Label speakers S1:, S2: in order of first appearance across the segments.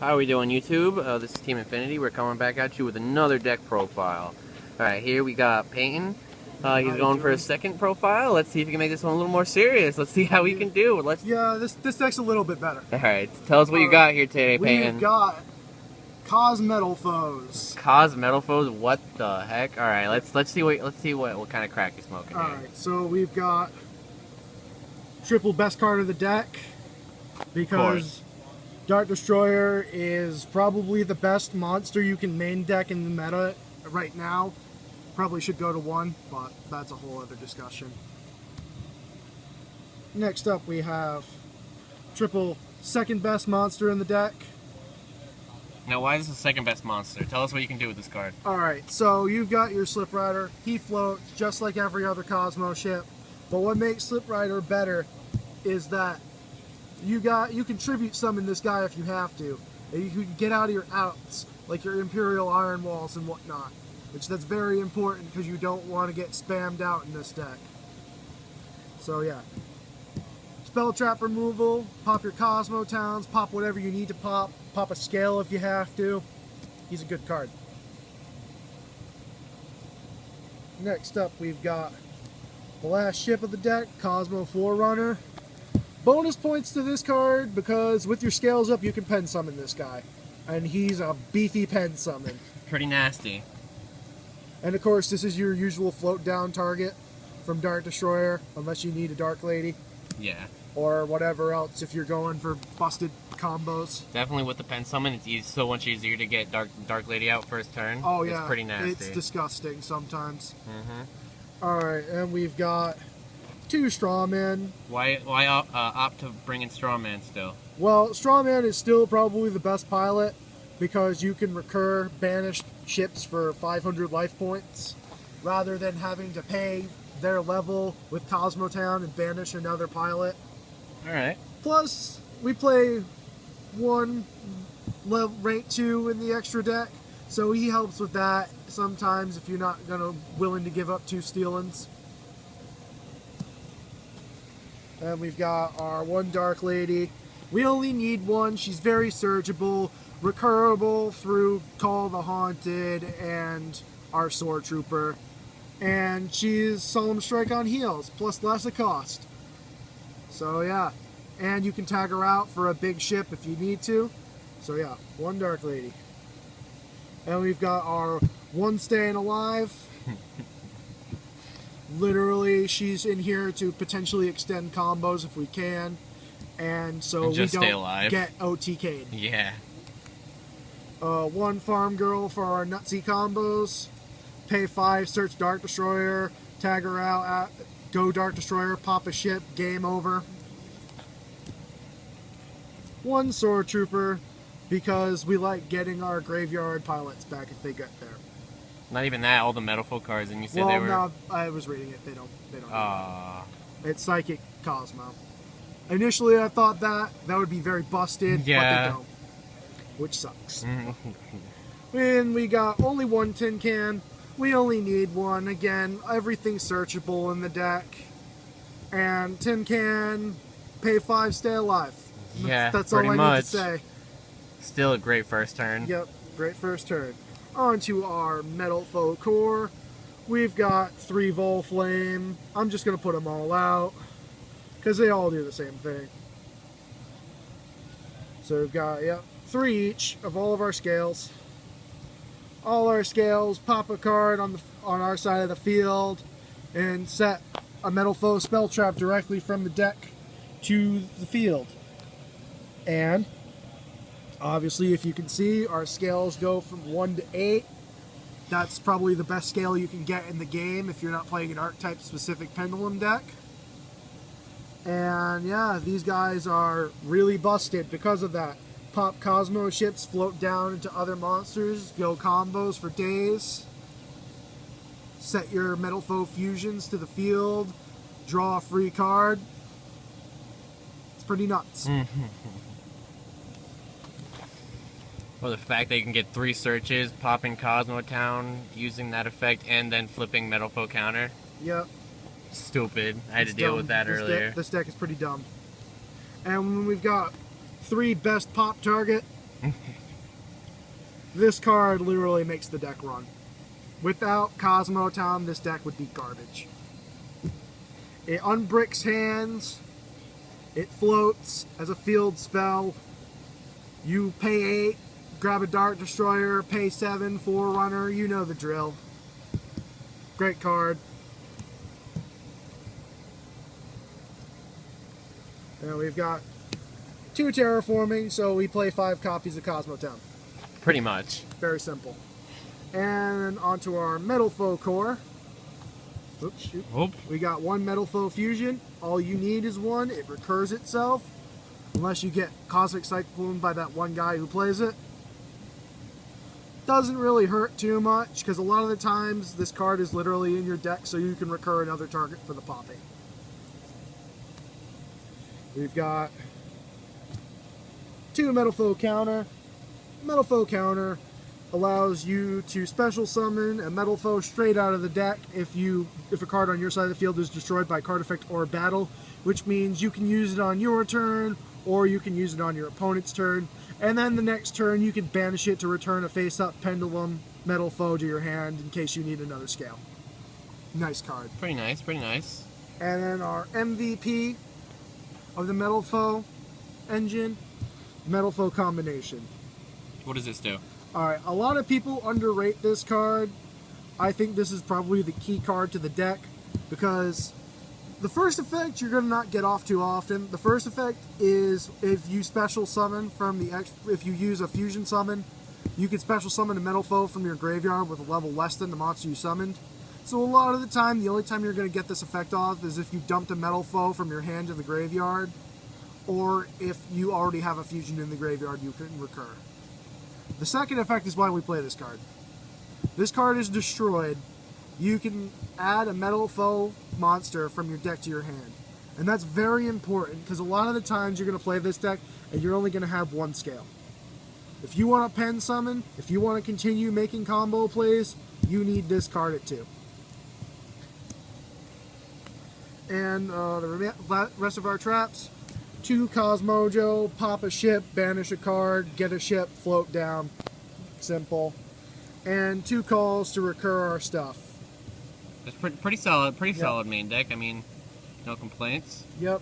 S1: How are we doing, YouTube? This is Team Infinity. We're coming back at you with another deck profile. Alright, here we got Peyton. He's going for a second profile. Let's see if he can make this one a little more serious. Let's see how we can do.
S2: Yeah, this deck's a little bit better.
S1: Alright, tell us what you got here today, Peyton.
S2: We've got KozmoMetalfoes.
S1: KozmoMetalfoe, what the heck? Alright, let's see what kind of crack you're smoking here.
S2: Alright, so we've got triple best card of the deck because Dart Destroyer is probably the best monster you can main deck in the meta right now. Probably should go to 1, but that's a whole other discussion. Next up we have triple second best monster in the deck.
S1: Now, why is this the second best monster? Tell us what you can do with this card.
S2: Alright, so you've got your Slip Rider. He floats just like every other Kozmo ship. But what makes Slip Rider better is that you contribute some in this guy if you have to. And you can get out of your outs, like your Imperial Iron Walls and whatnot. That's very important because you don't want to get spammed out in this deck. So yeah. Spell trap removal, pop your Kozmo Towns, pop whatever you need to pop, pop a scale if you have to. He's a good card. Next up we've got the last ship of the deck, Kozmo Forerunner. Bonus points to this card because with your scales up you can pen summon this guy. And he's a beefy pen summon.
S1: Pretty nasty.
S2: And of course this is your usual float down target from Dart Destroyer, unless you need a Dark Lady.
S1: Yeah.
S2: Or whatever else if you're going for busted combos.
S1: Definitely with the pen summon, it's so much easier to get Dark Lady out first turn.
S2: Oh yeah,
S1: it's pretty nasty.
S2: It's disgusting sometimes.
S1: Mm-hmm.
S2: Alright, and we've got 2 Strawmen.
S1: Why opt to bring in Strawman still?
S2: Well, Strawman is still probably the best pilot because you can recur banished ships for 500 life points rather than having to pay their level with Cosmotown and banish another pilot.
S1: Alright.
S2: Plus, we play 1 rank 2 in the extra deck, so he helps with that sometimes if you're not willing to give up 2 Stealins. And we've got our 1 Dark Lady. We only need 1. She's very surgeable, recurable through Call the Haunted and our Sword Trooper. And she's Solemn Strike on heals, plus less a cost. So yeah, and you can tag her out for a big ship if you need to. So yeah, 1 Dark Lady. And we've got our 1 Staying Alive. Literally, she's in here to potentially extend combos if we can. And so we don't get OTK'd.
S1: Yeah.
S2: 1 Farm Girl for our nutsy combos. Pay 5, search Dark Destroyer, tag her out, go Dark Destroyer, pop a ship, game over. 1 Sword Trooper, because we like getting our graveyard pilots back if they get there.
S1: Not even that, all the Metalfoe cards, and you said they were...
S2: no, I was reading it, they don't It's Psychic Cosmo. Initially I thought that would be very busted, but they don't. Which sucks. And we got only 1 Tin Can. We only need 1. Again, everything's searchable in the deck. And Tin Can, pay 5, stay alive.
S1: Yeah,
S2: that's all I need to say.
S1: Still a great first turn.
S2: Yep, great first turn. On to our Metalfoe core. We've got 3 Volflame. I'm just going to put them all out because they all do the same thing. So we've got, 3 each of all of our scales. All our scales, pop a card on our side of the field and set a Metalfoe spell trap directly from the deck to the field. And obviously, if you can see, our scales go from 1 to 8. That's probably the best scale you can get in the game if you're not playing an archetype specific pendulum deck. And yeah, these guys are really busted because of that. Pop Cosmo ships, float down into other monsters, go combos for days. Set your Metalfoe fusions to the field, draw a free card. It's pretty nuts.
S1: Well, the fact that you can get 3 searches, popping Cosmo Town, using that effect, and then flipping Metalfoe counter.
S2: Yep.
S1: Stupid. I had to deal with that earlier.
S2: This deck is pretty dumb. And when we've got 3 best pop target This card literally makes the deck run. Without KozmoTown, this deck would be garbage. It unbricks hands. It floats as a field spell. You pay 8, grab a Dart Destroyer, pay 7, Forerunner. You know the drill. Great card. And we've got 2 terraforming, so we play 5 copies of KozmoTown.
S1: Pretty much.
S2: Very simple. And onto our Metalfoe core. Oops, shoot.
S1: Oop.
S2: We got 1 Metalfoe fusion. All you need is 1. It recurs itself. Unless you get Cosmic Cyclone by that one guy who plays it. Doesn't really hurt too much, because a lot of the times this card is literally in your deck, so you can recur another target for the popping. We've got 2 Metalfoe counter. Metalfoe counter allows you to special summon a Metalfoe straight out of the deck if a card on your side of the field is destroyed by a card effect or a battle, which means you can use it on your turn or you can use it on your opponent's turn, and then the next turn you can banish it to return a face-up Pendulum Metalfoe to your hand in case you need another scale. Nice card.
S1: Pretty nice, pretty nice.
S2: And then our MVP of the Metalfoe engine, Metalfoe combination.
S1: What does this do?
S2: Alright, a lot of people underrate this card. I think this is probably the key card to the deck, because the first effect you're going to not get off too often. The first effect is if you special summon if you use a fusion summon, you can special summon a Metalfoe from your graveyard with a level less than the monster you summoned. So a lot of the time, the only time you're going to get this effect off is if you dumped a Metalfoe from your hand to the graveyard, or if you already have a fusion in the graveyard you can recur. The second effect is why we play this card. This card is destroyed. You can add a Metalfoe monster from your deck to your hand. And that's very important, because a lot of the times you're going to play this deck and you're only going to have 1 scale. If you want to pen summon, if you want to continue making combo plays, you need this card at 2. And the rest of our traps: 2 Cosmojo, pop a ship, banish a card, get a ship, float down. Simple. And 2 calls to recur our stuff.
S1: It's pretty solid, solid main deck. I mean, no complaints.
S2: Yep.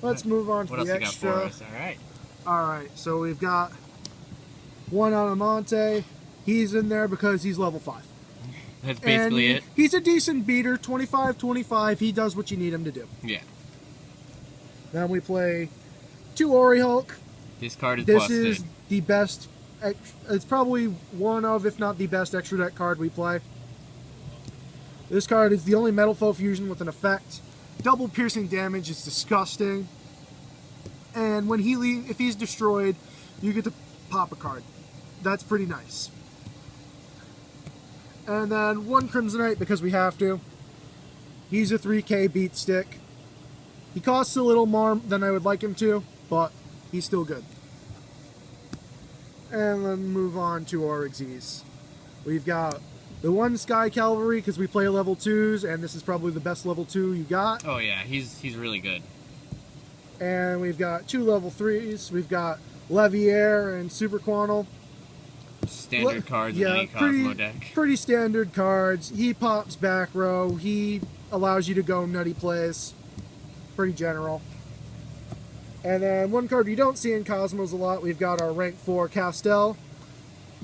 S2: Let's move on to the extra.
S1: What else you got for us? Alright.
S2: Alright, so we've got 1 Adamonte. He's in there because he's level 5.
S1: That's basically it.
S2: He's a decent beater, 25-25. He does what you need him to do.
S1: Yeah.
S2: Then we play 2 Ori Hulk.
S1: This card is busted.
S2: This is the best. It's probably one of, if not the best, extra deck card we play. This card is the only Metalfoe fusion with an effect. Double piercing damage is disgusting. And when if he's destroyed, you get to pop a card. That's pretty nice. And then 1 Crimsonite because we have to. He's a 3k beat stick. He costs a little more than I would like him to, but he's still good. And then move on to our Xyz. We've got the 1 Sky Cavalry because we play level 2s, and this is probably the best level 2 you got.
S1: Oh yeah, he's really good.
S2: And we've got 2 level 3s. We've got Leviair and Super Quantal.
S1: Standard cards in any Cosmo deck.
S2: Pretty standard cards. He pops back row. He allows you to go nutty plays. Pretty general. And then 1 card you don't see in Cosmos a lot, we've got our rank 4 Castel.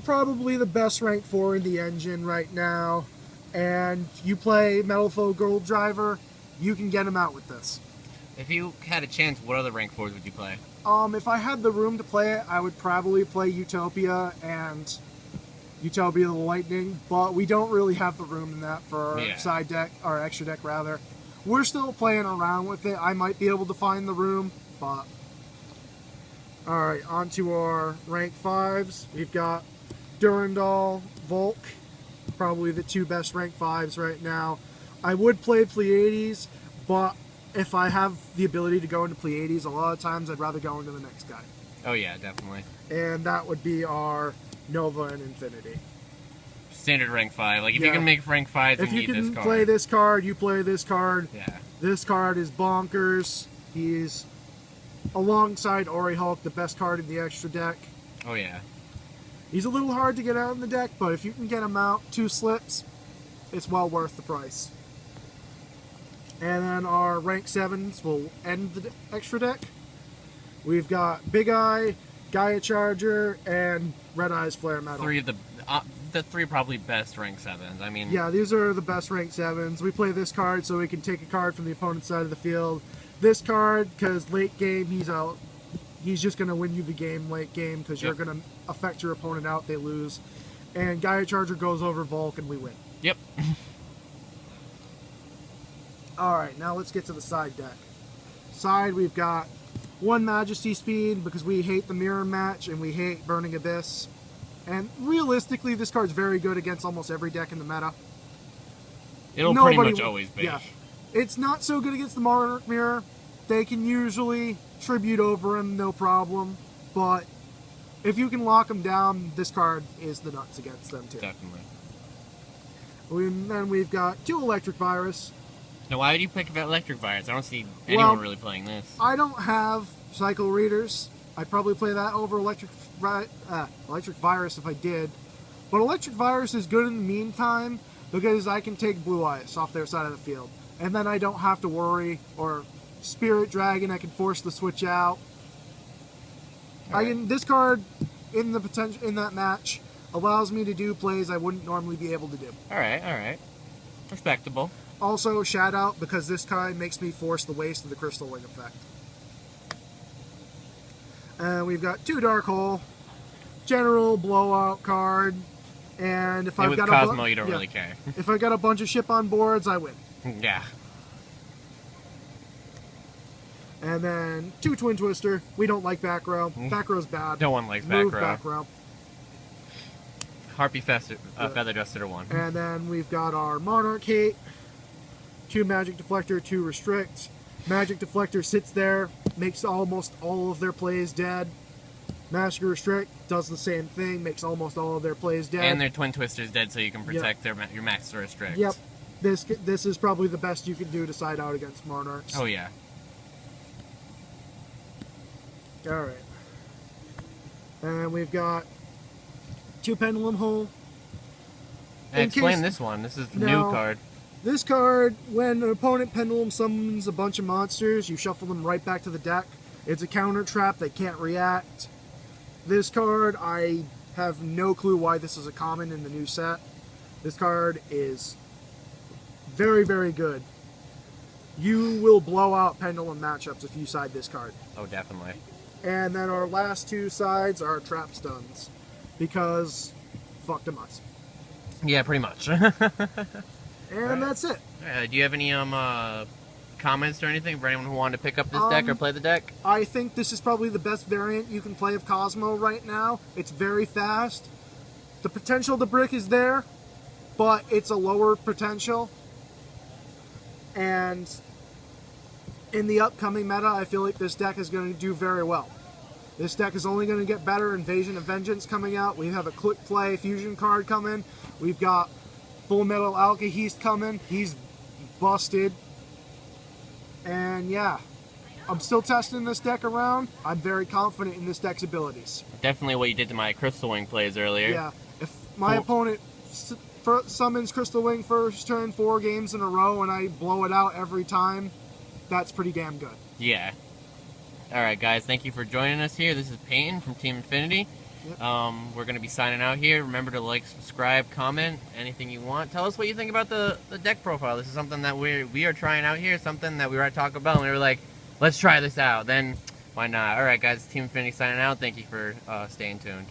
S2: Probably the best rank 4 in the engine right now. And you play Metalfoe Gold Driver, you can get him out with this.
S1: If you had a chance, what other rank 4s would you play?
S2: If I had the room to play it, I would probably play Utopia and Utopia the Lightning, but we don't really have the room in that for our side deck, our extra deck rather. We're still playing around with it. I might be able to find the room, but... Alright, on to our rank 5s. We've got Durandal, Volk, probably the 2 best rank 5s right now. I would play Pleiades, but if I have the ability to go into Pleiades, a lot of times I'd rather go into the next guy.
S1: Oh yeah, definitely.
S2: And that would be our Nova and Infinity.
S1: Standard rank 5. Like, if you can make rank 5s,
S2: if
S1: you
S2: you
S1: need this
S2: can
S1: card.
S2: play this card, you play this card.
S1: Yeah.
S2: This card is bonkers. He's, alongside Ori Hulk, the best card in the extra deck.
S1: Oh yeah.
S2: He's a little hard to get out in the deck, but if you can get him out 2 slips, it's well worth the price. And then our rank 7s will end the extra deck. We've got Big Eye, Gaia Charger, and Red Eye's Flare Metal.
S1: Three of the 3 probably best rank 7s. I mean,
S2: yeah, these are the best rank 7s. We play this card so we can take a card from the opponent's side of the field. This card, because late game, he's out. He's just going to win you the game late game because you're going to affect your opponent out, they lose. And Gaia Charger goes over Volk and we win.
S1: Yep.
S2: Alright, now let's get to the side deck. Side, we've got 1 Majesty Speed because we hate the Mirror Match and we hate Burning Abyss. And realistically, this card's very good against almost every deck in the meta.
S1: It'll pretty much always be.
S2: Yeah. It's not so good against the Monarch Mirror. They can usually tribute over him, no problem. But if you can lock him down, this card is the nuts against them too.
S1: Definitely.
S2: Then we've got 2 Electric Virus.
S1: Now, why did you pick Electric Virus? I don't see anyone really playing this.
S2: I don't have Cycle Readers. I'd probably play that over Electric Virus if I did. But Electric Virus is good in the meantime because I can take Blue Eyes off their side of the field. And then I don't have to worry, or Spirit Dragon, I can force the switch out. This card in that match allows me to do plays I wouldn't normally be able to do.
S1: Alright. Respectable.
S2: Also, Shout Out, because this card makes me force the waste of the Crystal Wing effect. And we've got 2 Dark Hole, General Blowout card, and if I've got
S1: Kozmo, you don't really care.
S2: If I got a bunch of ship on boards, I win.
S1: Yeah.
S2: And then 2 Twin Twister. We don't like back row. Back row's bad.
S1: No one likes
S2: Move
S1: back row. Harpy Feather Duster 1.
S2: And then we've got our Monarch Hate, 2 Magic Deflector, 2 Restrict. Magic Deflector sits there, makes almost all of their plays dead. Massacre Restrict does the same thing, makes almost all of their plays dead.
S1: And their Twin Twister's dead, so you can protect your Max Restrict.
S2: Yep. This is probably the best you can do to side out against Monarchs.
S1: Oh, yeah.
S2: Alright. And we've got 2 Pendulum Hole.
S1: Explain this one. This is the new card.
S2: This card, when an opponent Pendulum summons a bunch of monsters, you shuffle them right back to the deck. It's a counter trap, they can't react. This card, I have no clue why this is a common in the new set. This card is very, very good. You will blow out Pendulum matchups if you side this card.
S1: Oh, definitely.
S2: And then our last 2 sides are Trap Stuns, because fuck them us.
S1: Yeah, pretty much.
S2: And that's it.
S1: Do you have any comments or anything for anyone who wanted to pick up this deck or play the deck?
S2: I think this is probably the best variant you can play of Kozmo right now. It's very fast. The potential to brick is there, but it's a lower potential. And in the upcoming meta, I feel like this deck is going to do very well. This deck is only going to get better. Invasion of Vengeance coming out. We have a Click Play Fusion card coming. We've got Full Metal Alkahest coming. He's busted. And yeah, I'm still testing this deck around. I'm very confident in this deck's abilities.
S1: Definitely what you did to my Crystal Wing plays earlier.
S2: Yeah, if my opponent summons Crystal Wing first turn 4 games in a row and I blow it out every time, that's pretty damn good.
S1: Yeah. Alright guys, thank you for joining us here. This is Peyton from Team Infinity. Yep. We're going to be signing out here. Remember to like, subscribe, comment, anything you want. Tell us what you think about the deck profile. This is something that we are trying out here, something that we were at Taco Bell and we were like, let's try this out. Then, why not? Alright guys, Team Infinity signing out. Thank you for staying tuned.